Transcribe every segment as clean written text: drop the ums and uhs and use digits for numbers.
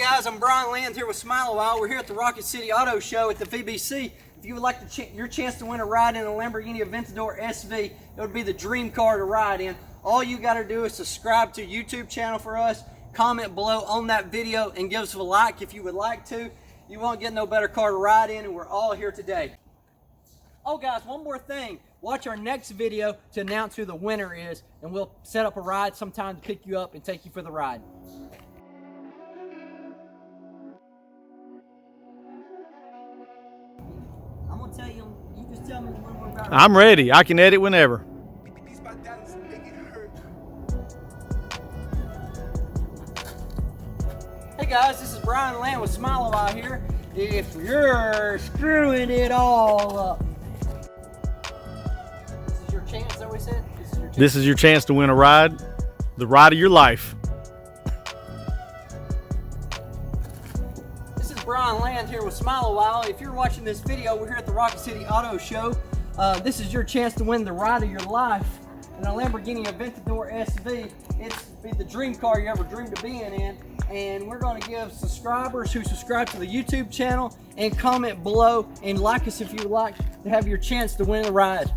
guys, I'm Brian Land here with SmileAwhile. We're here at the Rocket City Auto Show at the VBC. If you would like your chance to win a ride in a Lamborghini Aventador SV, it would be the dream car to ride in. All you got to do is subscribe to YouTube channel for us, comment below on that video, and give us a like if you would like to. You won't get no better car to ride in, and we're all here today. Oh guys, one more thing. Watch our next video to announce who the winner is, and we'll set up a ride sometime to pick you up and take you for the ride. I'm gonna tell you, you just tell me when we're about. I'm ready. I can edit whenever. Hey guys, this is Brian Land with SmileAwhile here. If you're screwing it all up, this is your chance, is that what we said? This is your chance to win a ride, the ride of your life. This is Brian Land here with SmileAwhile. If you're watching this video, we're here at the Rocket City Auto Show. This is your chance to win the ride of your life in a Lamborghini Aventador SV. It's the dream car you ever dreamed of being in. And we're going to give subscribers who subscribe to the YouTube channel and comment below and like us if you would like to have your chance to win a ride.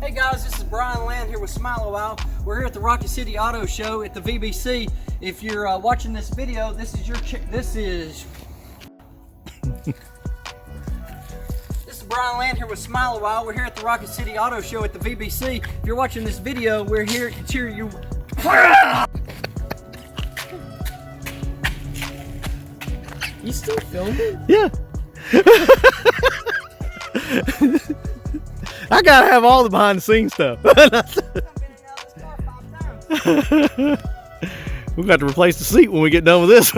Hey guys, this is Brian Land here with SmileAwhile. We're here at the Rocket City Auto Show at the VBC. If you're watching this video, this is Brian Land here with SmileAwhile. We're here at the Rocket City Auto Show at the VBC. If you're watching this video, we're here to cheer you. You still filming? Yeah. I gotta have all the behind the scenes stuff. We've got to replace the seat when we get done with this.